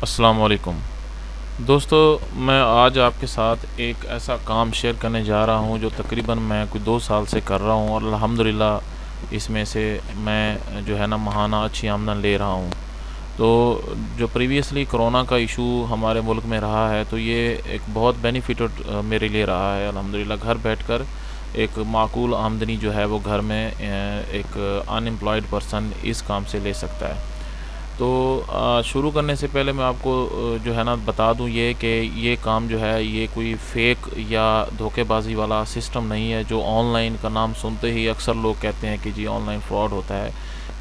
अस्सलाम वालेकुम दोस्तों, मैं आज आपके साथ एक ऐसा काम शेयर करने जा रहा हूं जो तकरीबन मैं कोई 2 साल से कर रहा हूं और अल्हम्दुलिल्लाह इसमें से मैं जो है ना माहाना अच्छी आमदन ले रहा हूं। तो जो प्रीवियसली कोरोना का इशू हमारे मुल्क में रहा है, तो ये एक बहुत बेनिफिटेड मेरे लिए रहा है। अल्हम्दुलिल्लाह घर बैठकर एक माकूल आमदनी जो है वो घर में एक अनएम्प्लॉयड पर्सन इस काम से ले सकता है। तो शुरू करने से पहले मैं आपको जो है ना बता दूं ये कि ये काम जो है ये कोई फ़ेक या धोखेबाजी वाला सिस्टम नहीं है जो ऑनलाइन का नाम सुनते ही अक्सर लोग कहते हैं कि जी ऑनलाइन फ्रॉड होता है।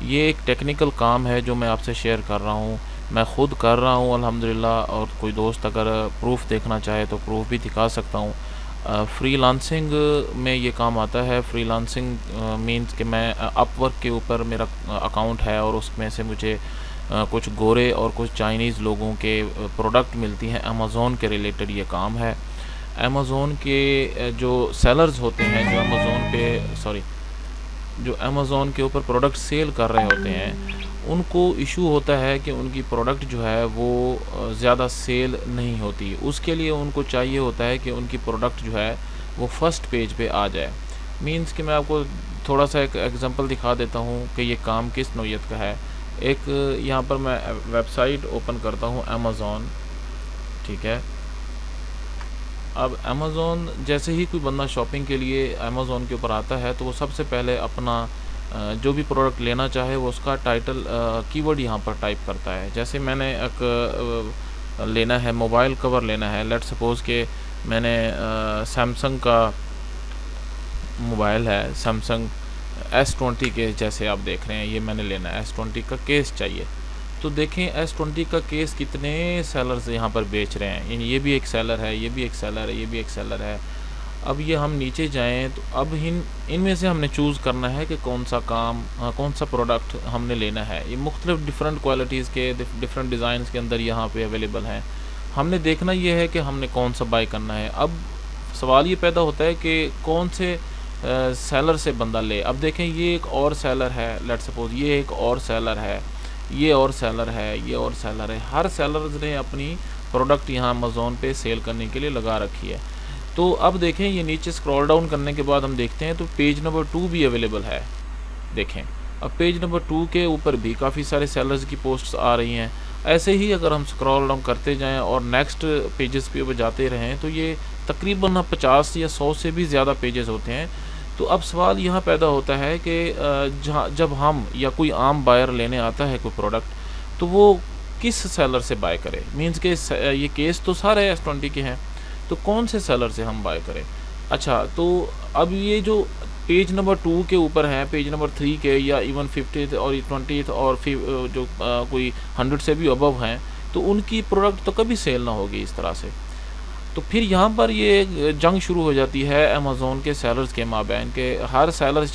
ये एक टेक्निकल काम है जो मैं आपसे शेयर कर रहा हूँ। मैं ख़ुद कर रहा हूँ अल्हम्दुलिल्लाह, और कोई दोस्त अगर प्रूफ देखना चाहे तो प्रूफ भी दिखा सकता हूँ। फ्रीलांसिंग में ये काम आता है। फ्रीलांसिंग मीन्स कि मैं अपवर्क के ऊपर मेरा अकाउंट है और उसमें से मुझे कुछ गोरे और कुछ चाइनीज़ लोगों के प्रोडक्ट मिलती हैं। अमेज़ोन के रिलेटेड ये काम है। अमेज़ोन के जो सेलर्स होते हैं, जो अमेज़ोन के ऊपर प्रोडक्ट सेल कर रहे होते हैं, उनको इशू होता है कि उनकी प्रोडक्ट जो है वो ज़्यादा सेल नहीं होती। उसके लिए उनको चाहिए होता है कि उनकी प्रोडक्ट जो है वो फर्स्ट पेज पे आ जाए। मीन्स कि मैं आपको थोड़ा सा एक एग्जांपल दिखा देता हूँ कि ये काम किस नौइयत का है। एक यहाँ पर मैं वेबसाइट ओपन करता हूँ अमेज़ोन, ठीक है। अब अमेज़ोन जैसे ही कोई बंदा शॉपिंग के लिए अमेज़ोन के ऊपर आता है तो वो सबसे पहले अपना जो भी प्रोडक्ट लेना चाहे वो उसका टाइटल कीवर्ड यहाँ पर टाइप करता है। जैसे मैंने एक लेना है, मोबाइल कवर लेना है। लेट्स सपोज़ कि मैंने सैमसंग का मोबाइल है, सैमसंग S20 के जैसे आप देख रहे हैं, ये मैंने लेना है। S20 का केस चाहिए। तो देखें S20 का केस कितने सेलर्स यहाँ पर बेच रहे हैं। यानी ये भी एक सेलर है, ये भी एक सेलर है, ये भी एक सेलर है। अब ये हम नीचे जाएं तो अब इनमें से हमने चूज़ करना है कि कौन सा काम कौन सा प्रोडक्ट हमने लेना है। ये मुख्तलिफ डिफरेंट क्वालिटीज़ के डिफरेंट डिज़ाइंस के अंदर यहाँ पे अवेलेबल हैं। हमने देखना ये है कि हमने कौन सा बाय करना है। अब सवाल ये पैदा होता है कि कौन से सेलर से बंदा ले। अब देखें ये एक और सेलर है, लेट्स सपोज ये एक और सेलर है, ये और सेलर है, ये और सेलर है। हर सेलर ने अपनी प्रोडक्ट यहाँ अमेज़ोन पे सेल करने के लिए लगा रखी है। तो अब देखें ये नीचे स्क्रॉल डाउन करने के बाद हम देखते हैं तो पेज नंबर 2 भी अवेलेबल है। देखें अब पेज नंबर 2 के ऊपर भी काफ़ी सारे सेलर्स की पोस्ट्स आ रही हैं। ऐसे ही अगर हम स्क्रॉल डाउन करते जाएं और नेक्स्ट पेजेस पे ऊपर जाते रहें तो ये तकरीबन 50 या 100 से भी ज़्यादा पेजेस होते हैं। तो अब सवाल यहाँ पैदा होता है कि जब हम या कोई आम बायर लेने आता है कोई प्रोडक्ट तो वो किस सेलर से बाय करे। मींस के ये केस तो सारे S20 के हैं, तो कौन से सेलर से हम बाय करें। अच्छा, तो अब ये जो पेज नंबर 2 के ऊपर है, पेज नंबर 3 के या इवन 50th और 20th और जो कोई 100 से भी अबव हैं, तो उनकी प्रोडक्ट तो कभी सेल ना होगी इस तरह से। तो फिर यहाँ पर ये जंग शुरू हो जाती है अमेज़ोन के सेलर्स के माबैन के। हर सेलर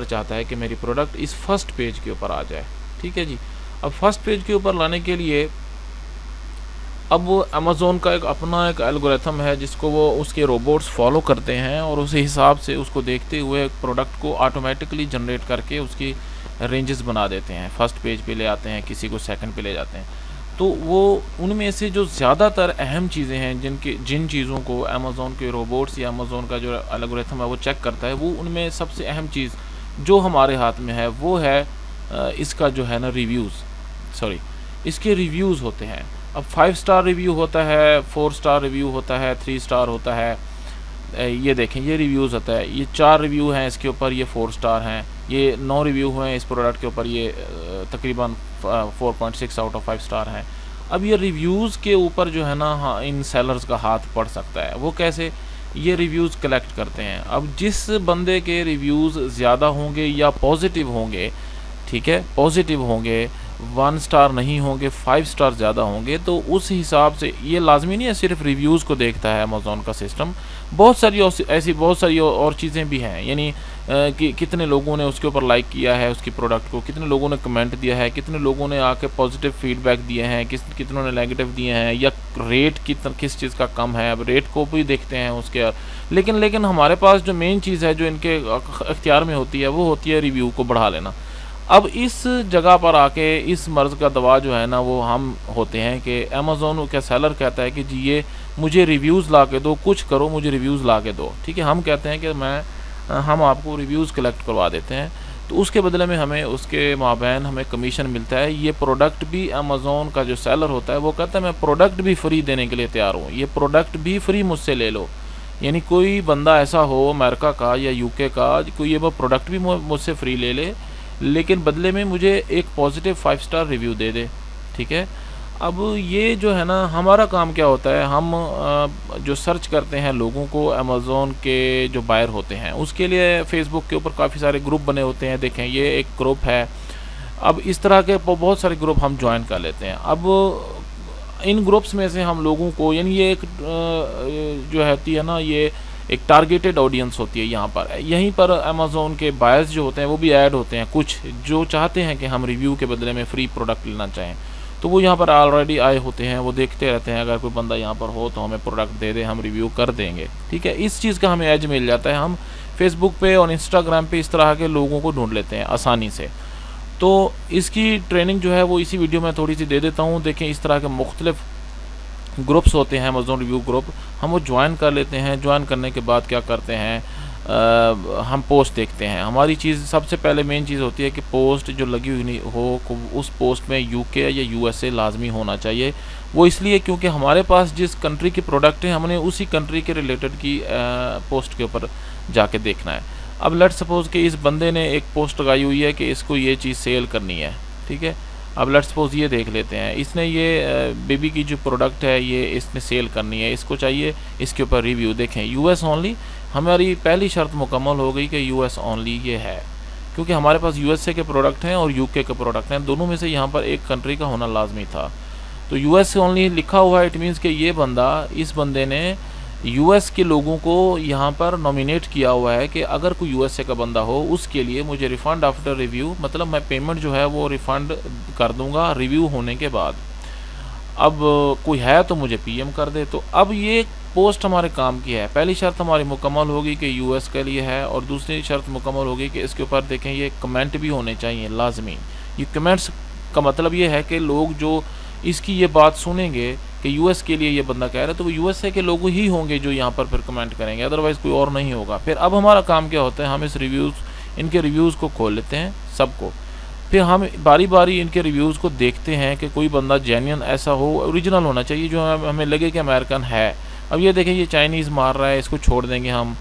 चाहता है कि मेरी प्रोडक्ट इस फर्स्ट पेज के ऊपर आ जाए, ठीक है जी। अब फर्स्ट पेज के ऊपर लाने के लिए अब वो अमेज़ोन का अपना एक एल्गोरिथम है जिसको वो उसके रोबोट्स फॉलो करते हैं और उसी हिसाब से उसको देखते हुए प्रोडक्ट को ऑटोमेटिकली जनरेट करके उसकी रेंजेस बना देते हैं। फर्स्ट पेज पे ले आते हैं, किसी को सेकंड पे ले जाते हैं। तो वो उनमें से जो ज़्यादातर अहम चीज़ें हैं जिन चीज़ों को अमेज़ोन के रोबोट्स या अमेज़ोन का जो एल्गोरिथम है वो चेक करता है, वो उनमें सबसे अहम चीज़ जो हमारे हाथ में है वो है इसका जो है ना इसके रिव्यूज़ होते हैं। अब 5 स्टार रिव्यू होता है, 4 स्टार रिव्यू होता है, 3 स्टार होता है। ये देखें ये रिव्यूज़ होता है, ये 4 रिव्यू हैं इसके ऊपर, ये 4 स्टार हैं। ये 9 रिव्यू हुए हैं इस प्रोडक्ट के ऊपर, ये तकरीबन 4.6 आउट ऑफ 5 स्टार हैं। अब ये रिव्यूज़ के ऊपर जो है ना, हाँ, इन सेलर्स का हाथ पड़ सकता है। वो कैसे? ये रिव्यूज़ कलेक्ट करते हैं। अब जिस बंदे के रिव्यूज़ ज़्यादा होंगे या पॉजिटिव होंगे, ठीक है, पॉजिटिव होंगे, 1 स्टार नहीं होंगे, 5 स्टार ज़्यादा होंगे, तो उस हिसाब से ये लाजमी नहीं है सिर्फ रिव्यूज़ को देखता है अमेज़ोन का सिस्टम। बहुत सारी और चीज़ें भी हैं। यानी कि कितने लोगों ने उसके ऊपर लाइक किया है उसकी प्रोडक्ट को, कितने लोगों ने कमेंट दिया है, कितने लोगों ने आके पॉजिटिव फीडबैक दिए हैं, कितनों ने नेगेटिव दिए हैं, या रेट किस चीज़ का कम है। अब रेट को भी देखते हैं उसके। लेकिन हमारे पास जो मेन चीज़ है जो इनके अख्तियार में होती है वो होती है रिव्यू को बढ़ा लेना। अब इस जगह पर आके इस मर्ज़ का दवा जो है ना वो हम होते हैं कि अमेज़न का सेलर कहता है कि जी ये मुझे रिव्यूज़ ला के दो, कुछ करो मुझे रिव्यूज़ ला के दो, ठीक है। हम कहते हैं कि हम आपको रिव्यूज़ कलेक्ट करवा देते हैं, तो उसके बदले में हमें उसके माबैन हमें कमीशन मिलता है। ये प्रोडक्ट भी अमेज़न का जो सेलर होता है वो कहता है मैं प्रोडक्ट भी फ्री देने के लिए तैयार हूँ, ये प्रोडक्ट भी फ्री मुझसे ले लो। यानी कोई बंदा ऐसा हो अमेरिका का या यूके का, कोई ये वो प्रोडक्ट भी मुझसे फ्री ले ले, लेकिन बदले में मुझे एक पॉजिटिव 5 स्टार रिव्यू दे दे, ठीक है। अब ये जो है ना हमारा काम क्या होता है, हम जो सर्च करते हैं लोगों को अमेज़न के जो बायर होते हैं उसके लिए फ़ेसबुक के ऊपर काफ़ी सारे ग्रुप बने होते हैं। देखें ये एक ग्रुप है, अब इस तरह के बहुत सारे ग्रुप हम ज्वाइन कर लेते हैं। अब इन ग्रुप्स में से हम लोगों को, यानी ये एक जो होती है ना ये एक टारगेटेड ऑडियंस होती है। यहाँ पर यहीं पर अमेज़न के बायर्स जो होते हैं वो भी ऐड होते हैं, कुछ जो चाहते हैं कि हम रिव्यू के बदले में फ्री प्रोडक्ट लेना चाहें, तो वो यहाँ पर ऑलरेडी आए होते हैं, वो देखते रहते हैं अगर कोई बंदा यहाँ पर हो तो हमें प्रोडक्ट दे दे, हम रिव्यू कर देंगे, ठीक है। इस चीज़ का हमें एज मिल जाता है। हम फेसबुक पे और इंस्टाग्राम पे इस तरह के लोगों को ढूंढ लेते हैं आसानी से। तो इसकी ट्रेनिंग जो है वो इसी वीडियो में थोड़ी सी दे देता हूँ। देखें इस तरह के मुख्तलिफ ग्रुप्स होते हैं अमेज़न रिव्यू ग्रुप, हम वो ज्वाइन कर लेते हैं। ज्वाइन करने के बाद क्या करते हैं, हम पोस्ट देखते हैं। हमारी चीज़ सबसे पहले मेन चीज़ होती है कि पोस्ट जो लगी हुई हो उस पोस्ट में यूके या यूएसए लाजमी होना चाहिए। वो इसलिए क्योंकि हमारे पास जिस कंट्री की प्रोडक्ट है हमने उसी कंट्री के रिलेटेड की पोस्ट के ऊपर जाके देखना है। अब लेट्स सपोज़ कि इस बंदे ने एक पोस्ट लगाई हुई है कि इसको ये चीज़ सेल करनी है, ठीक है। अब लेट्स सपोज़ ये देख लेते हैं, इसने ये बेबी की जो प्रोडक्ट है ये इसने सेल करनी है, इसको चाहिए इसके ऊपर रिव्यू। देखें यूएस ओनली, हमारी पहली शर्त मुकम्मल हो गई कि यूएस ओनली ये है, क्योंकि हमारे पास यूएसए के प्रोडक्ट हैं और यूके के प्रोडक्ट हैं, दोनों में से यहाँ पर एक कंट्री का होना लाजमी था। तो यूएस ओनली लिखा हुआ है, इट मीन्स कि ये बंदा, इस बंदे ने यूएस के लोगों को यहाँ पर नॉमिनेट किया हुआ है कि अगर कोई यूएसए का बंदा हो उसके लिए मुझे रिफ़ंड आफ्टर रिव्यू, मतलब मैं पेमेंट जो है वो रिफ़ंड कर दूंगा रिव्यू होने के बाद। अब कोई है तो मुझे पीएम कर दे। तो अब ये पोस्ट हमारे काम की है। पहली शर्त हमारी मुकम्मल होगी कि यूएस के लिए है, और दूसरी शर्त मुकम्मल होगी कि इसके ऊपर देखें ये कमेंट भी होने चाहिए लाजमी। ये कमेंट्स का मतलब ये है कि लोग जो इसकी ये बात सुनेंगे कि यूएस के लिए ये बंदा कह रहा है तो वो यूएसए के लोग ही होंगे जो यहाँ पर फिर कमेंट करेंगे, अदरवाइज़ कोई और नहीं होगा। फिर अब हमारा काम क्या होता है, हम इनके रिव्यूज़ को खोल लेते हैं सबको, फिर हम बारी बारी इनके रिव्यूज़ को देखते हैं कि कोई बंदा जेन्युइन ऐसा हो, ओरिजिनल होना चाहिए, जो हमें लगे कि अमेरिकन है। अब ये देखें ये चाइनीज़ मार रहा है, इसको छोड़ देंगे हम।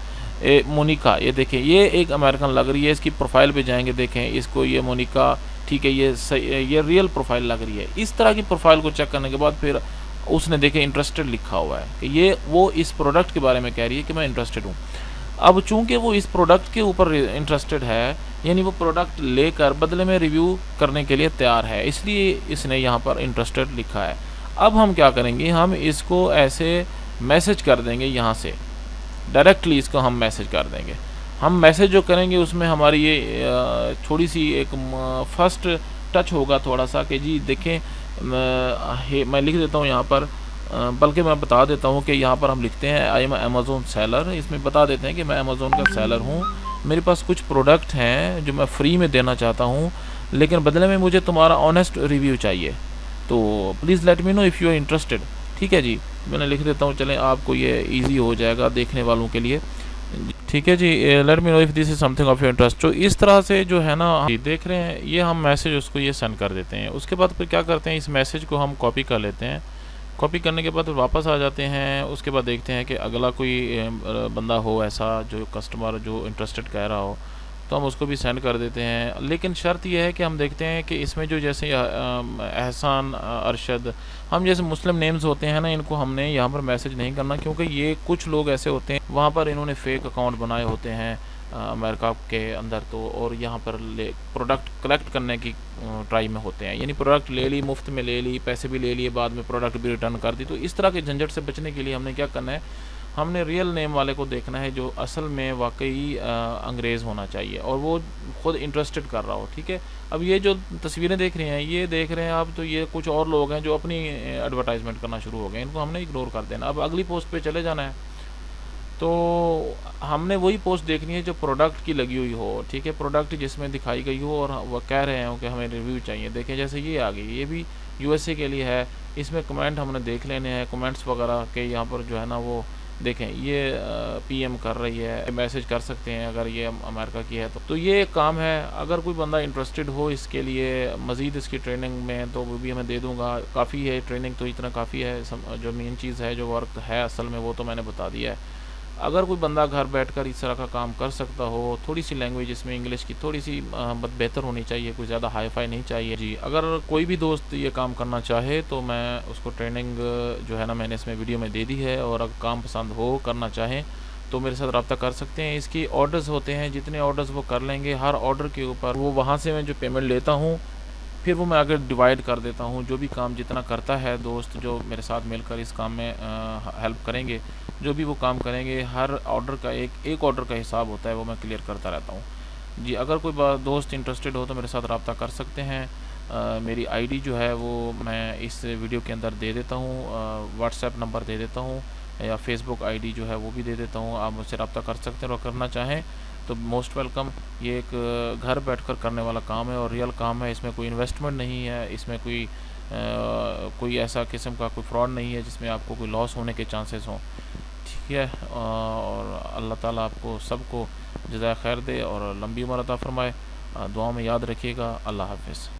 मोनिका, ये देखें ये एक अमेरिकन लग रही है, इसकी प्रोफाइल पे जाएंगे, देखें इसको, ये मोनिका, ठीक है, ये रियल प्रोफाइल लग रही है। इस तरह की प्रोफाइल को चेक करने के बाद फिर उसने देखे इंटरेस्टेड लिखा हुआ है कि ये वो इस प्रोडक्ट के बारे में कह रही है कि मैं इंटरेस्टेड हूँ। अब चूंकि वो इस प्रोडक्ट के ऊपर इंटरेस्टेड है, यानी वो प्रोडक्ट लेकर बदले में रिव्यू करने के लिए तैयार है, इसलिए इसने यहाँ पर इंटरेस्टेड लिखा है। अब हम क्या करेंगे, हम इसको ऐसे मैसेज कर देंगे, यहाँ से डायरेक्टली इसको हम मैसेज कर देंगे। हम मैसेज जो करेंगे उसमें हमारी ये थोड़ी सी एक फर्स्ट टच होगा थोड़ा सा कि जी देखें, मैं लिख देता हूँ यहाँ पर, बल्कि मैं बता देता हूँ कि यहाँ पर हम लिखते हैं आई एम अमेज़न सेलर। इसमें बता देते हैं कि मैं अमेज़न का सेलर हूँ, मेरे पास कुछ प्रोडक्ट हैं जो मैं फ्री में देना चाहता हूँ, लेकिन बदले में मुझे तुम्हारा ऑनेस्ट रिव्यू चाहिए, तो please let me know if you are interested. ठीक है जी, मैंने लिख देता हूँ, चलें आपको ये ईजी हो जाएगा देखने वालों के लिए। ठीक है जी, let me know if this is something of your interest. तो इस तरह से जो है ना देख रहे हैं, ये हम मैसेज उसको ये सेंड कर देते हैं। उसके बाद फिर क्या करते हैं, इस मैसेज को हम कॉपी कर लेते हैं। कॉपी करने के बाद वापस आ जाते हैं। उसके बाद देखते हैं कि अगला कोई बंदा हो ऐसा जो कस्टमर जो इंटरेस्टेड कह रहा हो, तो हम उसको भी सेंड कर देते हैं। लेकिन शर्त यह है कि हम देखते हैं कि इसमें जो जैसे एहसान, अरशद, हम जैसे मुस्लिम नेम्स होते हैं ना, इनको हमने यहाँ पर मैसेज नहीं करना, क्योंकि ये कुछ लोग ऐसे होते हैं वहाँ पर इन्होंने फ़ेक अकाउंट बनाए होते हैं अमेरिका के अंदर, तो और यहाँ पर प्रोडक्ट कलेक्ट करने की ट्राई में होते हैं, यानी प्रोडक्ट ले ली, मुफ्त में ले ली, पैसे भी ले लिए, बाद में प्रोडक्ट भी रिटर्न कर दी। तो इस तरह के झंझट से बचने के लिए हमने क्या करना है, हमने रियल नेम वाले को देखना है जो असल में वाकई अंग्रेज़ होना चाहिए और वो ख़ुद इंटरेस्टेड कर रहा हो। ठीक है, अब ये जो तस्वीरें देख रहे हैं, ये देख रहे हैं आप, तो ये कुछ और लोग हैं जो अपनी एडवर्टाइजमेंट करना शुरू हो गए, इनको हमने इग्नोर कर देना। अब अगली पोस्ट पे चले जाना है। तो हमने वही पोस्ट देखनी है जो प्रोडक्ट की लगी हुई हो, ठीक है, प्रोडक्ट जिसमें दिखाई गई हो और वो कह रहे हो कि हमें रिव्यू चाहिए। देखें जैसे ये आ गई, ये भी यूएसए के लिए है, इसमें कमेंट हमने देख लेने हैं, कमेंट्स वगैरह के यहाँ पर जो है ना वो देखें, ये पीएम कर रही है, मैसेज कर सकते हैं अगर ये अमेरिका की है तो ये एक काम है। अगर कोई बंदा इंटरेस्टेड हो इसके लिए मज़ीद इसकी ट्रेनिंग में तो वो भी मैं दे दूँगा। काफ़ी है ट्रेनिंग, तो इतना काफ़ी है। जो मेन चीज़ है, जो वर्क है असल में, वो तो मैंने बता दिया है। अगर कोई बंदा घर बैठकर इस तरह का काम कर सकता हो, थोड़ी सी लैंग्वेज इसमें इंग्लिश की थोड़ी सी बेहतर होनी चाहिए, कोई ज़्यादा हाई फाई नहीं चाहिए जी। अगर कोई भी दोस्त ये काम करना चाहे तो मैं उसको ट्रेनिंग जो है ना मैंने इसमें वीडियो में दे दी है, और अगर काम पसंद हो, करना चाहें तो मेरे साथ रब्ता कर सकते हैं। इसकी ऑर्डर्स होते हैं, जितने ऑर्डर्स वो कर लेंगे हर ऑर्डर के ऊपर वो वहाँ से मैं जो पेमेंट लेता हूँ फिर वो मैं आगे डिवाइड कर देता हूँ। जो भी काम जितना करता है दोस्त जो मेरे साथ मिलकर इस काम में हेल्प करेंगे, जो भी वो काम करेंगे, हर ऑर्डर का एक ऑर्डर का हिसाब होता है, वो मैं क्लियर करता रहता हूँ जी। अगर कोई दोस्त इंटरेस्टेड हो तो मेरे साथ रब्ता कर सकते हैं। मेरी आईडी जो है वो मैं इस वीडियो के अंदर दे देता हूँ, व्हाट्सएप नंबर दे देता हूँ, या फेसबुक आईडी जो है वो भी दे देता हूँ। आप मुझसे रब्ता कर सकते हैं और करना चाहें तो मोस्ट वेलकम। ये एक घर बैठकर करने वाला काम है और रियल काम है, इसमें कोई इन्वेस्टमेंट नहीं है, इसमें कोई ऐसा किस्म का कोई फ्रॉड नहीं है जिसमें आपको कोई लॉस होने के चांसेस हों, ठीक है। और अल्लाह ताला आपको सबको जज़ाए खैर दे और लंबी उम्र अता फ़रमाए। दुआ में याद रखिएगा। अल्लाह हाफ़िज़।